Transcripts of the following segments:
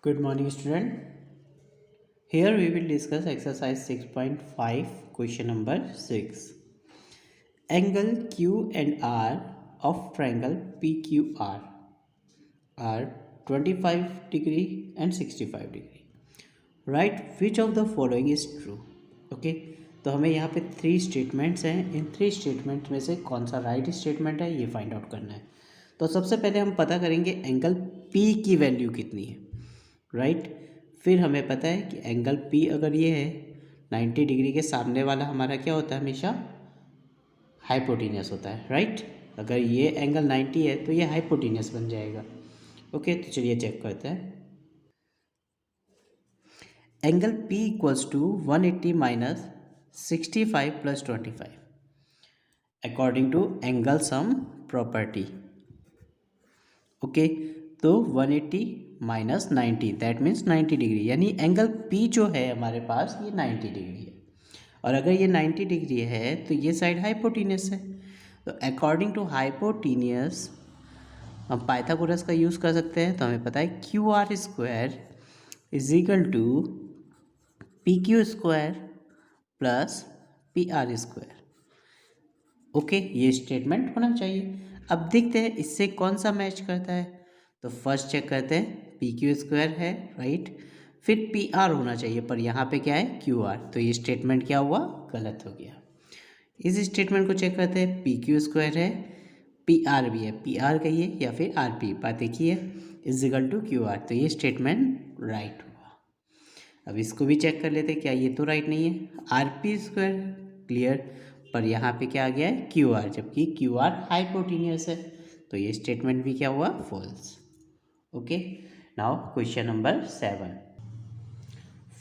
Good morning, student. Here we will discuss exercise 6.5, question number 6. Angle Q and R of triangle PQR are 25 degree and 65 degree. Write which of the following is true. Okay, तो हमें यहाँ पे 3 statements हैं. इन 3 statement में से कौन सा right statement है ये फाइंड आउट करना है. तो सबसे पहले हम पता करेंगे एंगल P की वैल्यू कितनी है. राइट, फिर हमें पता है कि एंगल P अगर ये है 90 डिग्री के सामने वाला हमारा क्या होता है, हमेशा हाइपोटेनियस होता है. राइट, अगर ये एंगल 90 है तो ये हाइपोटेनियस बन जाएगा. ओके, तो चलिए चेक करते हैं. Angle P equals to 180 minus 65 plus 25 according to angle sum property. Okay, तो 180 माइनस 90 दैट मीन्स 90 डिग्री, यानी एंगल P जो है हमारे पास ये 90 डिग्री है. और अगर ये 90 डिग्री है तो ये साइड हाइपोटेनियस है. तो अकॉर्डिंग टू हाइपोटेनियस हम पाइथागोरस का यूज़ कर सकते हैं. तो हमें पता है Q R square is equal to P Q square plus P R square. Okay, ये स्टेटमेंट होना चाहिए. अब देखते हैं इससे कौन सा मैच करता है. तो फर्स्ट चेक करते हैं, पी क्यू स्क्वायर है राइट, फिर पी आर होना चाहिए, पर यहाँ पे क्या है क्यू आर. तो ये स्टेटमेंट क्या हुआ, गलत हो गया. इस स्टेटमेंट को चेक करते हैं, पी क्यू स्क्वायर है, पी आर भी है, पी आर कहिए या फिर आर पी, बात एक ही है, is equal to Q R. तो ये स्टेटमेंट राइट हुआ. अब इसको भी चेक कर लेते हैं, क्या ये तो राइट नहीं है. आर पी स्क्वायर क्लियर, पर यहाँ पे क्या आ गया है क्यू आर, जबकि क्यू आर हाइपोटेनियस है. तो ये स्टेटमेंट भी क्या हुआ, false. Okay, now question number 7.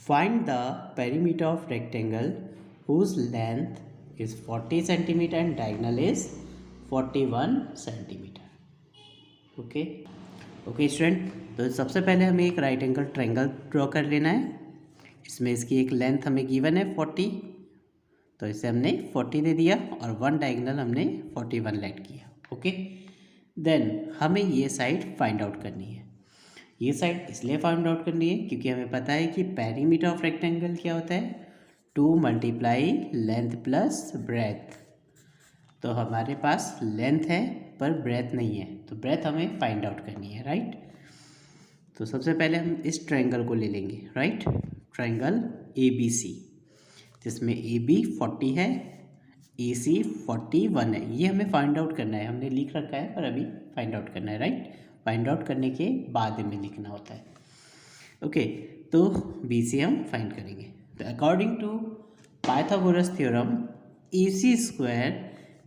Find the perimeter of rectangle whose length is 40 centimetre and diagonal is 41 centimetre. Okay okay student, तो सबसे पहले हमें एक राइट एंगल ट्रायंगल ड्रॉ कर लेना है. इसमें इसकी एक लेंथ हमें गिवन है 40, तो इसे हमने 40 दे दिया और वन डायगोनल हमने 41 लेट किया. ओके, देन हमें ये साइड फाइंड आउट करनी है. ये साइड इसलिए फाइंड आउट करनी है क्योंकि हमें पता है कि पेरीमीटर ऑफ रेक्टेंगल क्या होता है, 2 मल्टीप्लाई लेंथ प्लस ब्रेथ. तो हमारे पास लेंथ है पर ब्रेथ नहीं है, तो ब्रेथ हमें फाइंड आउट करनी है. राइट, तो सबसे पहले हम इस ट्रायंगल को ले लेंगे. Right, triangle A B C, जिसमें ए बी 40 है, ए सी 41 है. ये हमें फाइंड आउट करना है, हमने लिख रखा है पर अभी फाइंड आउट करना है. राइट, फाइंड आउट करने के बाद में लिखना होता है. ओके, तो बी सी हम फाइंड करेंगे. तो according to Pythagoras theorem A C square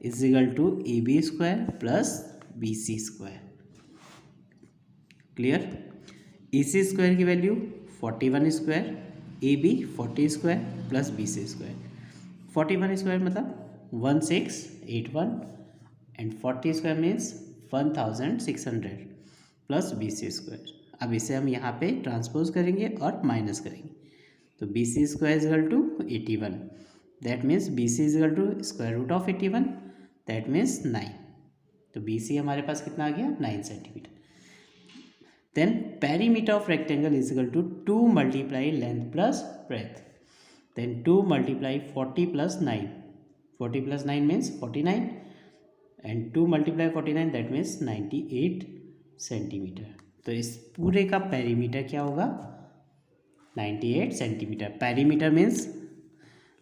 is equal to A B square plus B C square. Clear, A C square की value 41 square, A B 40 square plus B C square. 41 square मतलब 1681 and 40 square means 1600 plus B C square. अब इसे हम यहाँ पे transpose करेंगे और minus करेंगे. तो B C square is equal to 81, that means B C is equal to square root of 81, that means 9. तो बी सी हमारे पास कितना आ गया, 9 centimetre. Then perimeter of rectangle is equal to 2 multiply length plus breadth. Then 2 multiply 40 plus 9. 40 plus 9 means 49. And 2 multiply 49 that means 98 centimetre. तो इस पूरे का perimeter क्या होगा, 98 centimetre. Perimeter means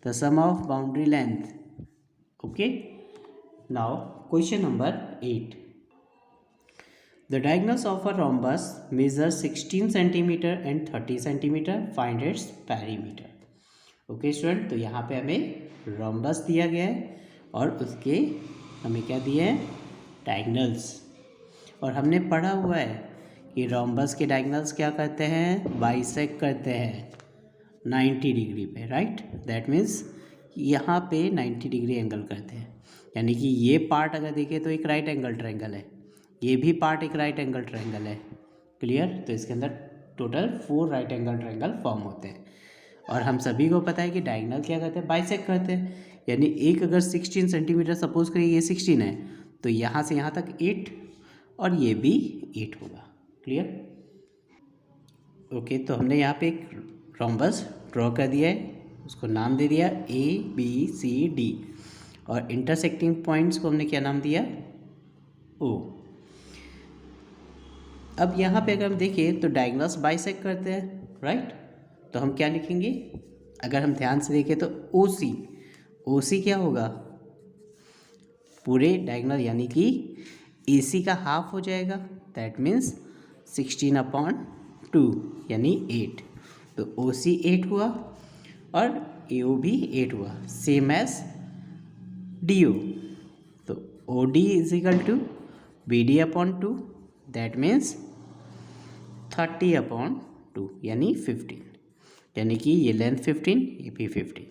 the sum of boundary length. Okay, now question number 8. The diagonals of a rhombus measure 16 centimeter and 30 centimeter. Find its perimeter. Okay student, तो यहाँ पे हमें रोम्बस दिया गया है और उसके हमें क्या दिए हैं, डायगोनल्स. और हमने पढ़ा हुआ है कि रोम्बस के डायगोनल्स क्या करते हैं, बाइसेक्ट करते हैं 90 डिग्री पे. राइट, दैट मीन्स यहाँ पे 90 डिग्री एंगल करते हैं. यानी कि ये पार्ट अगर देखें तो एक राइट एंगल ट्रायंगल है, ये भी पार्ट एक राइट एंगल ट्रायंगल है. क्लियर, तो इसके अंदर total 4 right angle triangle form होते हैं. और हम सभी को पता है कि डायगोनल क्या करते हैं, बाइसेक्ट करते हैं. यानी एक अगर 16 सेंटीमीटर सपोज करिए ये 16 है, तो यहाँ से यहाँ तक 8 और ये भी 8 होगा. क्लियर, ओके, तो हमने यहाँ पे एक रोम्बस ड्रॉ कर दिया है, उसको नाम दे दिया ABCD और इंटरसेक्टिंग पॉइंट्स को हमने क्या नाम दिया, O। अब यहाँ पे अगर हम देखें तो डायगोनल्स बाइसेक्ट करते हैं, राइट। तो हम क्या लिखेंगे, अगर हम ध्यान से देखें तो OC क्या होगा, पूरे डायगोनल यानी कि AC का हाफ हो जाएगा, दैट मीन्स 16/2 यानी 8। तो OC 8 हुआ और AO भी 8 हुआ, सेम एज DO। तो OD is equal to BD/2, that means 30/2 यानी 15, यानी कि ये लेंथ 15, ये भी 15।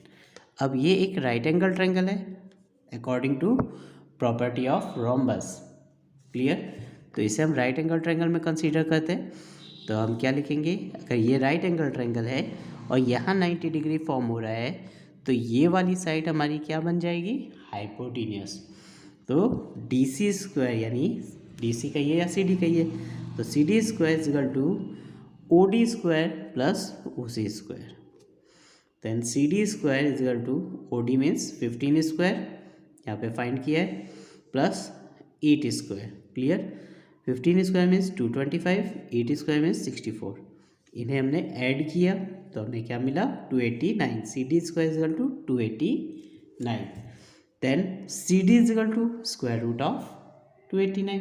अब ये एक राइट एंगल ट्रायंगल है according to property of rhombus, clear. तो इसे हम राइट एंगल ट्रायंगल में कंसीडर करते हैं। तो हम क्या लिखेंगे, अगर ये राइट एंगल ट्रायंगल है और यहाँ 90 डिग्री फॉर्म हो रहा है तो ये वाली साइड हमारी क्या बन जाएगी, हाइपोटेन्यूस। तो DC² यानी DC कहिए या CD कहिए, तो CD² is equal to OD² plus OC²। Then CD² is equal to OD means 15² यहाँ पे फाइंड किया है, प्लस 8², क्लियर। 15² means 225, 8² means 64। इन्हें हमने ऐड किया तो हमें क्या मिला, 289। CD² is equal to 289। Then CD is equal to square root of 289,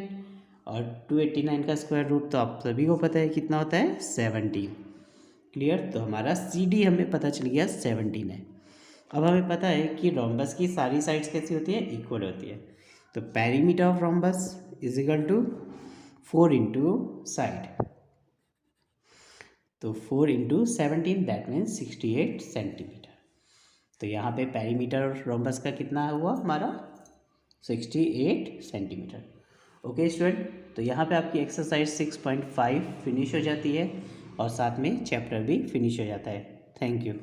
और 289 का स्क्वायर रूट तो आप सभी को पता है कितना होता है, 17, क्लियर। तो हमारा CD हमें पता चल गया 17 है। अब हमें पता है कि रोम्बस की सारी साइड्स कैसी होती है, इक्वल होती है। तो perimeter of rhombus is equal to 4 into side, तो 4 इंटू 17 दैट मीन्स 68 सेंटीमीटर। तो यहाँ पे पेरीमीटर रोम्बस का कितना हुआ हमारा, 68 सेंटीमीटर। ओके स्टूडेंट, तो यहाँ पे आपकी एक्सरसाइज 6.5 फिनिश हो जाती है और साथ में चैप्टर भी फिनिश हो जाता है। Thank you.